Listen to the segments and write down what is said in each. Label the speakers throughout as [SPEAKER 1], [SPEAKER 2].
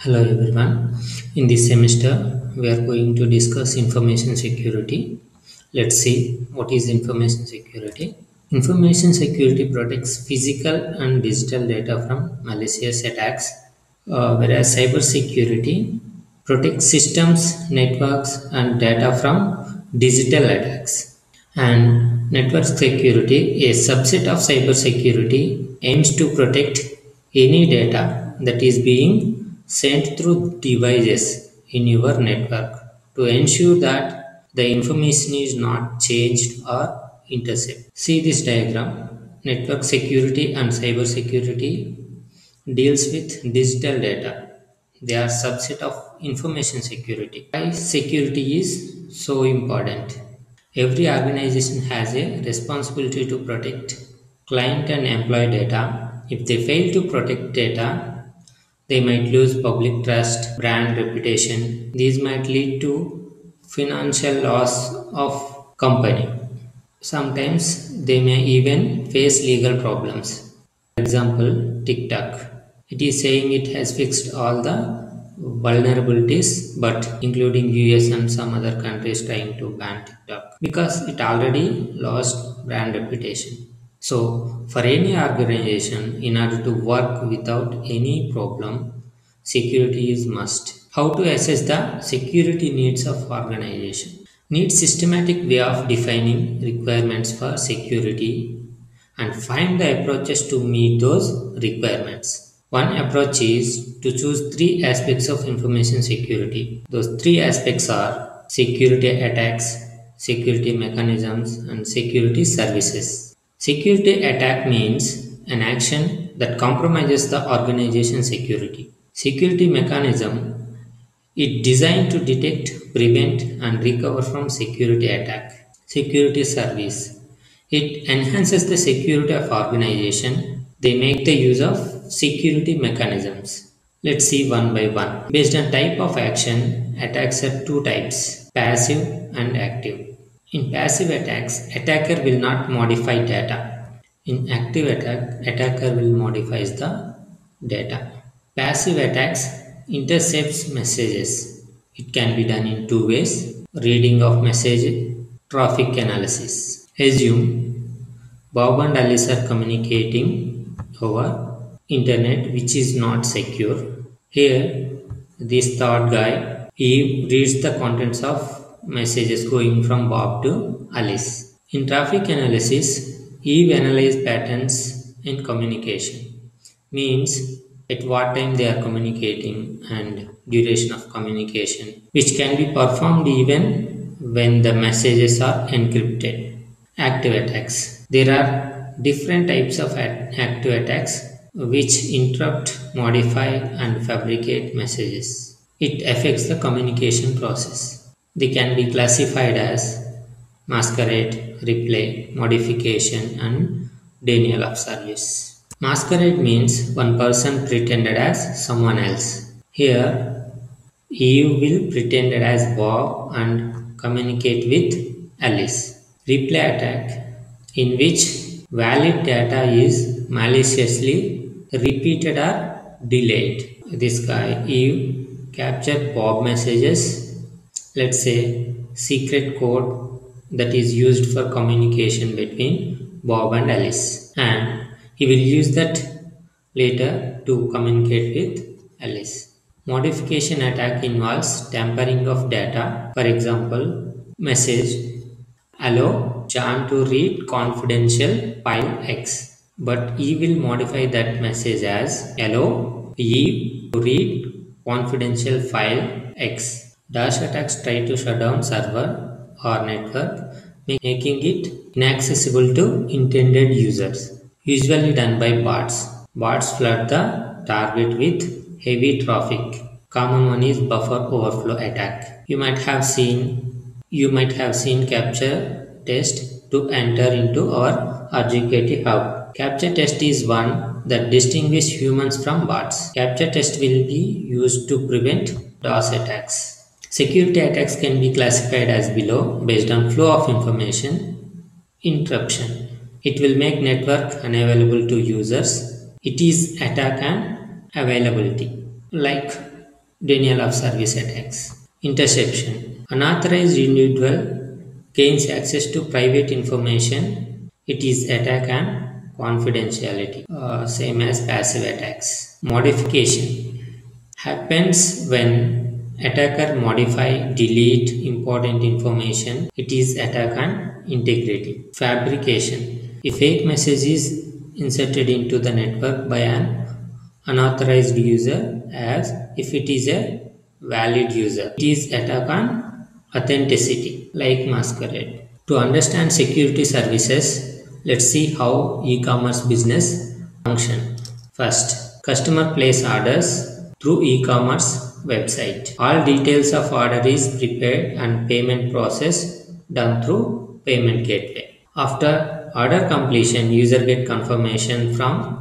[SPEAKER 1] Hello everyone. In this semester, we are going to discuss information security. Let's see what is information security. Information security protects physical and digital data from malicious attacks, whereas cyber security protects systems, networks, and data from digital attacks. And network security, a subset of cyber security, aims to protect any data that is being sent through devices in your network to ensure that the information is not changed or intercepted. See this diagram. Network security and cyber security deals with digital data. They are subset of information security. Why security is so important? Every organization has a responsibility to protect client and employee data. If they fail to protect data, they might lose public trust, brand reputation. These might lead to financial loss of company. Sometimes they may even face legal problems. For example, TikTok. It is saying it has fixed all the vulnerabilities, but including US and some other countries trying to ban TikTok because it already lost brand reputation. So, for any organization, in order to work without any problem, security is must. How to assess the security needs of organization? Need systematic way of defining requirements for security and find the approaches to meet those requirements. One approach is to choose three aspects of information security. Those three aspects are security attacks, security mechanisms, and security services. Security attack means an action that compromises the organization's security. Security mechanism it designed to detect, prevent, and recover from security attack. Security service. It enhances the security of organization. They make the use of security mechanisms. Let's see one by one. Based on type of action, attacks are two types, passive and active. In passive attacks, attacker will not modify data. In active attack, attacker will modify the data. Passive attacks intercepts messages. It can be done in two ways. Reading of message, traffic analysis. Assume Bob and Alice are communicating over internet which is not secure. Here this third guy he reads the contents of messages going from Bob to Alice. In traffic analysis, Eve analyzes patterns in communication. Means at what time they are communicating and duration of communication, which can be performed even when the messages are encrypted. Active attacks. There are different types of active attacks which interrupt, modify, and fabricate messages. It affects the communication process. They can be classified as masquerade, replay, modification, and denial of service. Masquerade means one person pretended as someone else. Here, Eve will pretend as Bob and communicate with Alice. Replay attack, in which valid data is maliciously repeated or delayed. This guy, Eve, captured Bob messages, let's say secret code that is used for communication between Bob and Alice, and he will use that later to communicate with Alice. Modification attack involves tampering of data. For example, message allow John to read confidential file X, but he will modify that message as allow Eve to read confidential file X. Dash attacks try to shut down server or network, making it inaccessible to intended users. Usually done by bots. Bots flood the target with heavy traffic. Common one is buffer overflow attack. You might have seen capture test to enter into our RGKT hub. Capture test is one that distinguishes humans from bots. Capture test will be used to prevent DOS attacks. Security attacks can be classified as below based on flow of information. Interruption. It will make network unavailable to users. It is attack and availability. Like Denial of service attacks. Interception. Unauthorized individual gains access to private information. It is attack on confidentiality. Same as passive attacks. Modification happens when attacker modify, delete important information. It is attack on integrity. Fabrication. A fake message is inserted into the network by an unauthorized user as if it is a valid user. It is attack on authenticity like masquerade. To understand security services, let's see how e-commerce business function. First, customer place orders through e-commerce website. All details of order is prepared and payment process done through payment gateway. After order completion, user get confirmation from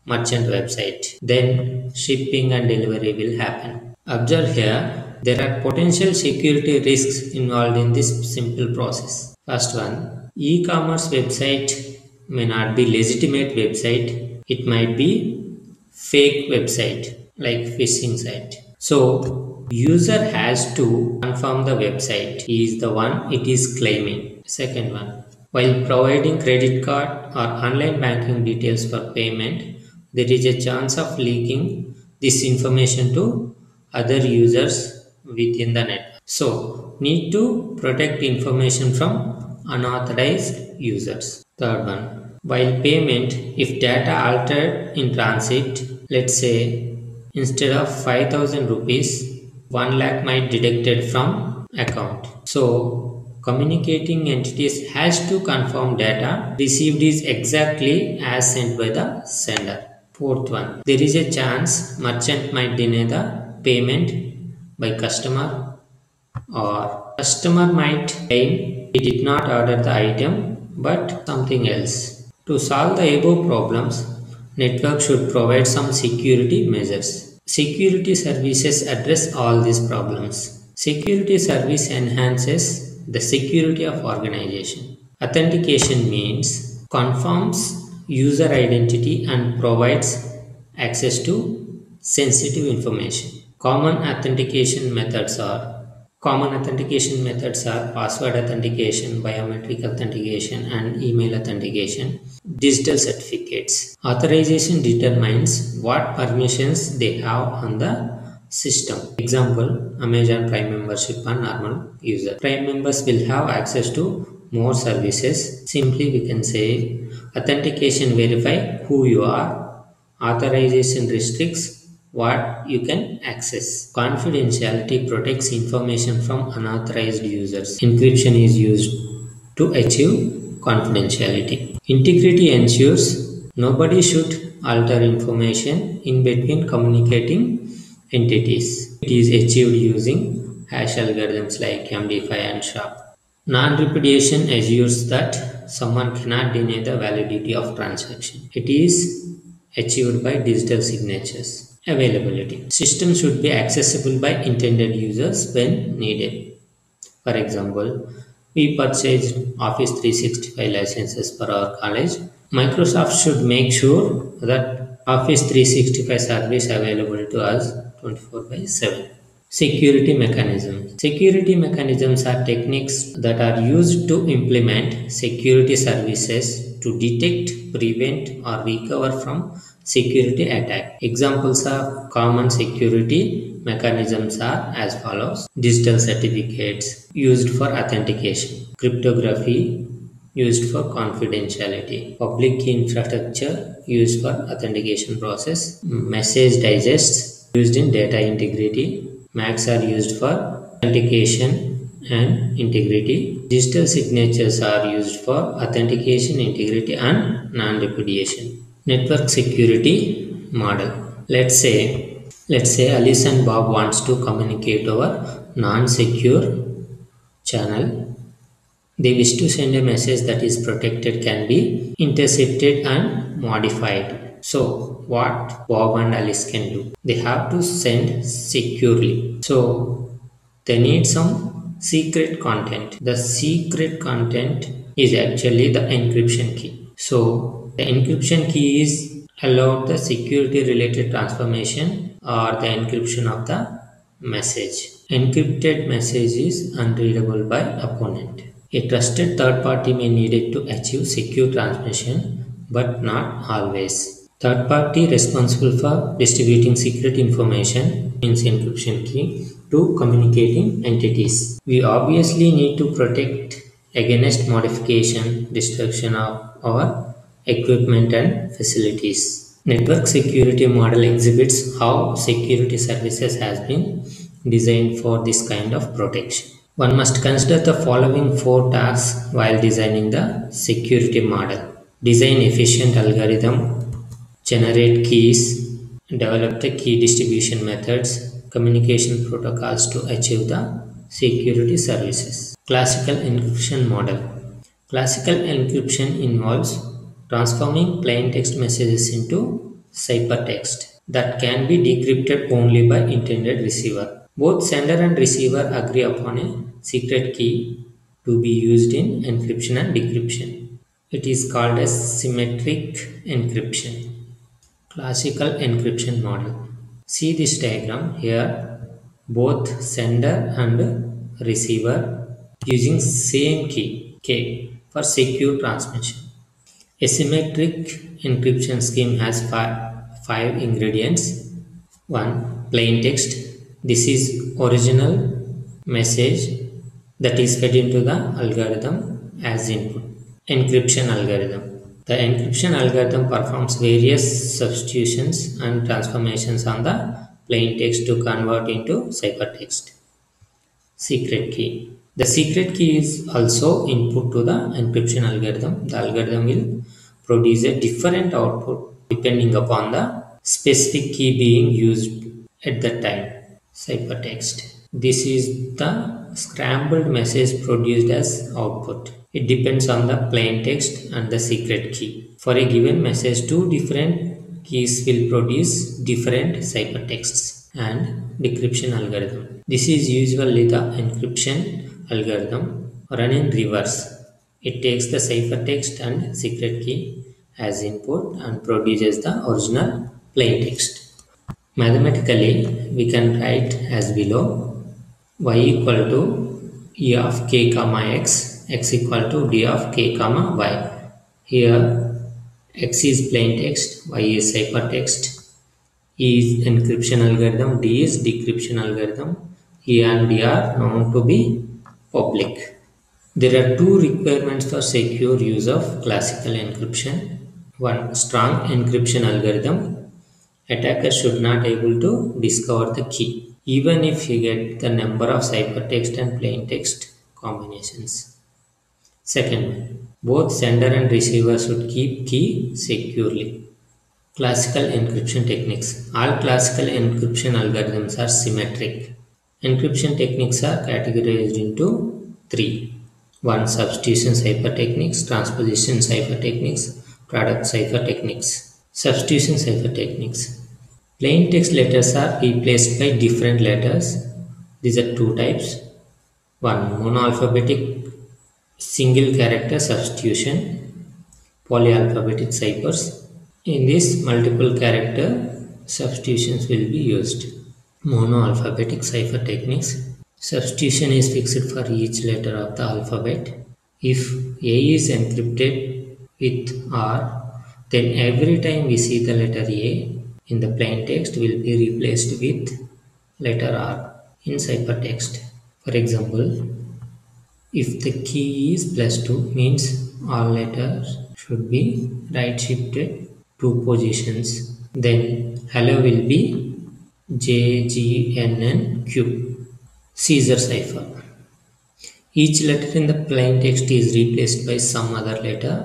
[SPEAKER 1] merchant website. Then shipping and delivery will happen. Observe here, there are potential security risks involved in this simple process. First one, e-commerce website may not be legitimate website. It might be fake website like phishing site. So user has to confirm the website is the one it is claiming. Second one, while providing credit card or online banking details for payment, there is a chance of leaking this information to other users within the network. So need to protect information from unauthorized users. Third one, while payment, if data altered in transit, let's say instead of 5,000 rupees, 1 lakh might detected from account. So communicating entities has to confirm data received is exactly as sent by the sender. Fourth one, there is a chance merchant might deny the payment by customer, or customer might claim he did not order the item but something else. To solve the above problems, network should provide some security measures. Security services address all these problems. Security service enhances the security of organization. Authentication means confirms user identity and provides access to sensitive information. Common authentication methods are password authentication, biometric authentication, and email authentication. Digital certificates. Authorization determines what permissions they have on the system. Example, Amazon Prime membership on normal user. Prime members will have access to more services. Simply we can say authentication verify who you are. Authorization restricts what you can access. Confidentiality protects information from unauthorized users. Encryption is used to achieve confidentiality. Integrity ensures nobody should alter information in between communicating entities. It is achieved using hash algorithms like MD5 and SHA. Non-repudiation assures that someone cannot deny the validity of transaction. It is achieved by digital signatures. Availability. System should be accessible by intended users when needed. For example, we purchased Office 365 licenses for our college. Microsoft should make sure that Office 365 service available to us 24 by 7. Security mechanisms. Security mechanisms are techniques that are used to implement security services to detect, prevent, or recover from security attack. Examples of common security mechanisms are as follows. Digital certificates used for authentication. Cryptography used for confidentiality. Public key infrastructure used for authentication process. Message digests used in data integrity. MACs are used for authentication and integrity. Digital signatures are used for authentication, integrity, and non-repudiation. Network security model. Let's say Alice and Bob wants to communicate over non-secure channel. They wish to send a message that is protected, can be intercepted and modified. So what Bob and Alice can do? They have to send securely. So they need some secret content. The secret content is actually the encryption key. So the encryption key is allowed the security related transformation or the encryption of the message. Encrypted message is unreadable by opponent. A trusted third party may needed to achieve secure transmission, but not always. Third party responsible for distributing secret information means encryption key to communicating entities. We obviously need to protect against modification, destruction of our equipment and facilities. Network security model exhibits how security services has been designed for this kind of protection. One must consider the following four tasks while designing the security model. Design efficient algorithm, generate keys, develop the key distribution methods, communication protocols to achieve the security services. Classical encryption model. Classical encryption involves transforming plain text messages into ciphertext that can be decrypted only by intended receiver. Both sender and receiver agree upon a secret key to be used in encryption and decryption. It is called as symmetric encryption. Classical encryption model. See this diagram here. Both sender and receiver using same key K for secure transmission. A symmetric encryption scheme has five ingredients. 1. Plain text. This is original message that is fed into the algorithm as input. Encryption algorithm. The encryption algorithm performs various substitutions and transformations on the plain text to convert into ciphertext. Secret key. The secret key is also input to the encryption algorithm. The algorithm will produce a different output depending upon the specific key being used at that time. Ciphertext. This is the scrambled message produced as output. It depends on the plain text and the secret key. For a given message, two different keys will produce different ciphertexts and decryption algorithm. This is usually the encryption algorithm run in reverse. It takes the ciphertext and secret key as input and produces the original plain text. Mathematically, we can write as below: y equal to e of k comma x equal to d of k comma y. Here, x is plain text, y is ciphertext, e is encryption algorithm, d is decryption algorithm. E and d are known to be public. There are two requirements for secure use of classical encryption. One, strong encryption algorithm. Attacker should not able to discover the key, even if he get the number of ciphertext and plain text combinations. Second, both sender and receiver should keep key securely. Classical encryption techniques. All classical encryption algorithms are symmetric. Encryption techniques are categorized into three. One, substitution cipher techniques, transposition cipher techniques, product cipher techniques. Substitution cipher techniques. Plain text letters are replaced by different letters. These are two types. One, monoalphabetic single character substitution, polyalphabetic ciphers. In this, multiple character substitutions will be used. Monoalphabetic cipher techniques. Substitution is fixed for each letter of the alphabet. If A is encrypted with R, then every time we see the letter A in the plain text will be replaced with letter R in ciphertext. For example, if the key is +2 means all letters should be right shifted 2 positions. Then hello will be J, G, N and Q. Caesar cipher. Each letter in the plain text is replaced by some other letter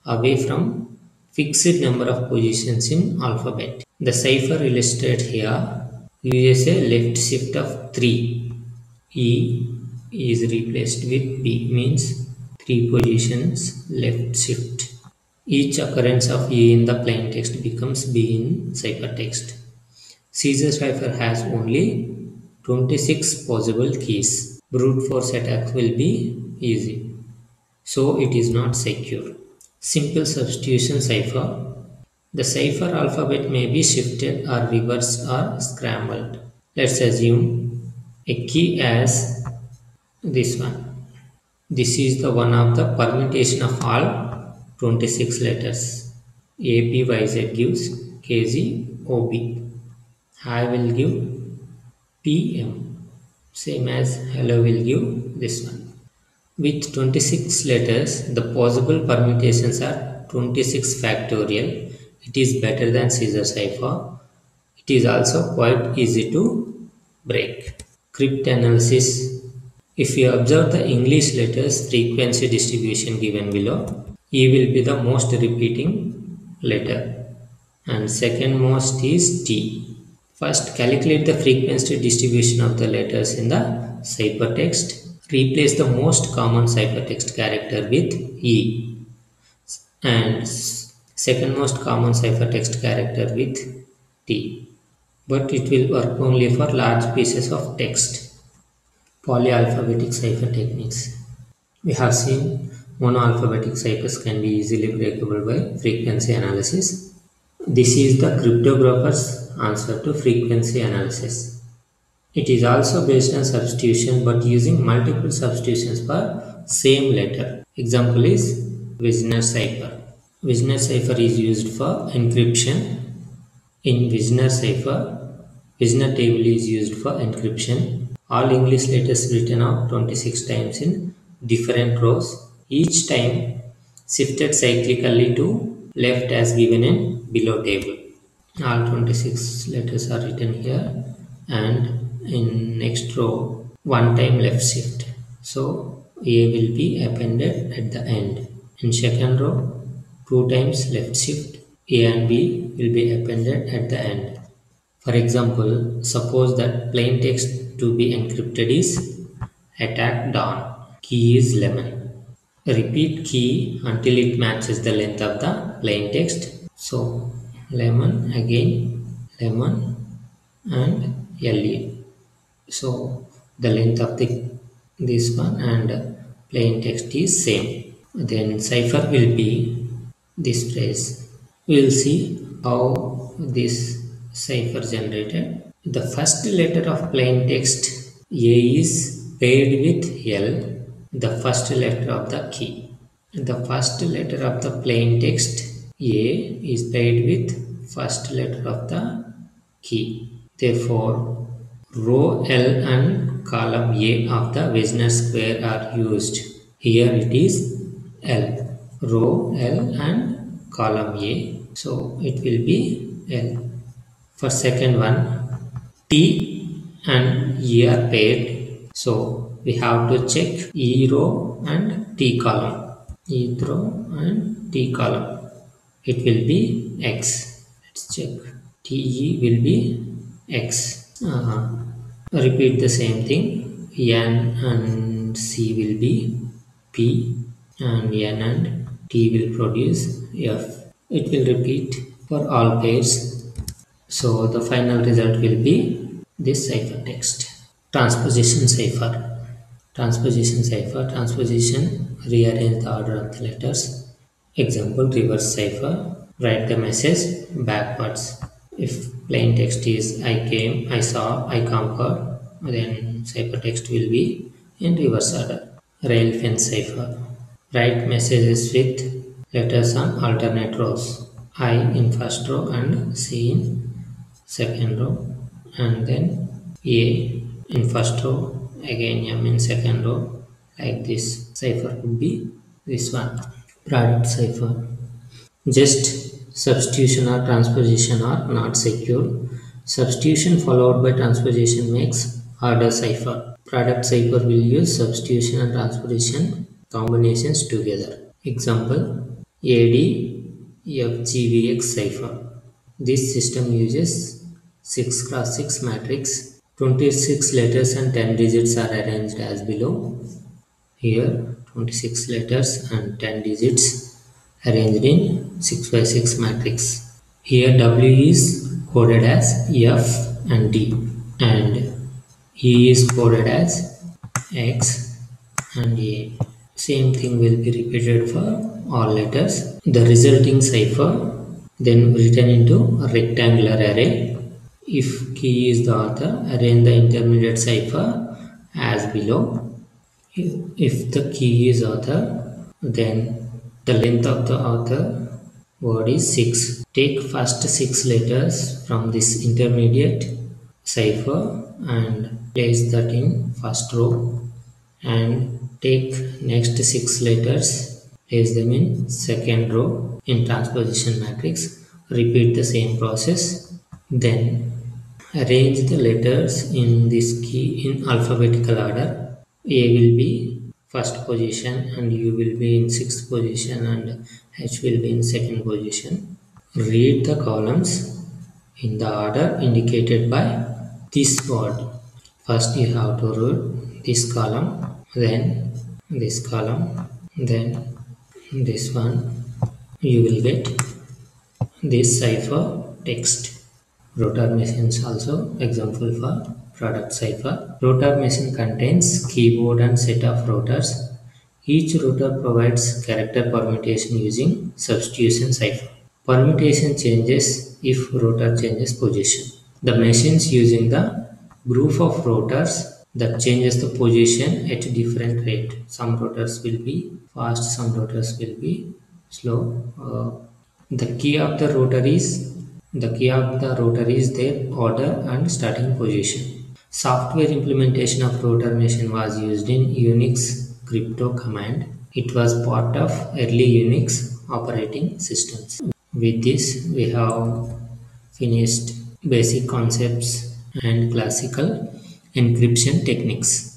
[SPEAKER 1] away from fixed number of positions in alphabet. The cipher illustrated here uses a left shift of 3. E is replaced with B, means 3 positions left shift. Each occurrence of E in the plain text becomes B in ciphertext. Caesar cipher has only 26 possible keys. Brute force attack will be easy, so it is not secure. Simple substitution cipher. The cipher alphabet may be shifted or reversed or scrambled. Let's assume a key as this one. This is the one of the permutation of all 26 letters. ABYZ gives KZOB. I will give PM. Same as hello will give this one. With 26 letters, the possible permutations are 26 factorial. It is better than Caesar cipher. It is also quite easy to break. Cryptanalysis. If you observe the English letters frequency distribution given below, E will be the most repeating letter and second most is T. First, calculate the frequency distribution of the letters in the ciphertext. Replace the most common ciphertext character with E and second most common ciphertext character with T. But it will work only for large pieces of text. Polyalphabetic cipher techniques. We have seen monoalphabetic ciphers can be easily breakable by frequency analysis. This is the cryptographer's answer to frequency analysis. It is also based on substitution but using multiple substitutions for same letter. Example is Wigner cipher. Wigner cipher is used for encryption. In Wigner cipher, Wigner table is used for encryption. All English letters written out 26 times in different rows. Each time shifted cyclically to left as given in below table. All 26 letters are written here and in next row one time left shift. So A will be appended at the end. In second row 2 times left shift. A and B will be appended at the end. For example, suppose that plain text to be encrypted is attack dawn. Key is lemon. Repeat key until it matches the length of the plain text. So lemon again, lemon and LE. So the length of this one and plain text is same. Then cipher will be this phrase. We will see how this cipher generated. The first letter of plain text A is paired with L, the first letter of the key. The first letter of the plain text A is paired with first letter of the key. Therefore, row L and column A of the Wigner square are used. Here it is L, row L and column A. So it will be L. For second one, T and E are paired. So we have to check E row and T column. E row and T column. It will be X. Let's check. TE will be X. Repeat the same thing. N and C will be P and N and T will produce F. It will repeat for all pairs. So the final result will be this ciphertext. Transposition cipher. Transposition cipher. Transposition, rearrange the order of the letters. Example, reverse cipher. Write the message backwards. If plain text is I came, I saw, I conquered, then ciphertext will be in reverse order. Rail fence cipher. Write messages with letters on alternate rows. I in first row and C in second row, and then A in first row, again M in second row, like this. Cipher would be this one. Product cipher. Just substitution or transposition are not secure. Substitution followed by transposition makes order cipher. Product cipher will use substitution and transposition combinations together. Example, ADFGVX cipher. This system uses 6 cross 6 matrix. 26 letters and 10 digits are arranged as below. Here 26 letters and 10 digits arranged in 6 by 6 matrix. Here W is coded as F and D and E is coded as X and A. Same thing will be repeated for all letters. The resulting cipher then written into a rectangular array. If key is the author, arrange the intermediate cipher as below. If the key is author, then the length of the author word is 6. Take first 6 letters from this intermediate cipher and place that in first row, and take next 6 letters, place them in second row in transposition matrix. Repeat the same process. Then arrange the letters in this key in alphabetical order. A will be first position and U will be in sixth position and H will be in second position. Read the columns in the order indicated by this word. First you have to read this column, then this column, then this one. You will get this cipher text. Rotor machines also example for product cipher. Rotor machine contains keyboard and set of rotors. Each rotor provides character permutation using substitution cipher. Permutation changes if rotor changes position. The machines using the group of rotors that changes the position at different rate. Some rotors will be fast, some rotors will be slow. The key of the rotor is their order and starting position. Software implementation of rotor machine was used in Unix crypto command. It was part of early Unix operating systems. With this, we have finished basic concepts and classical encryption techniques.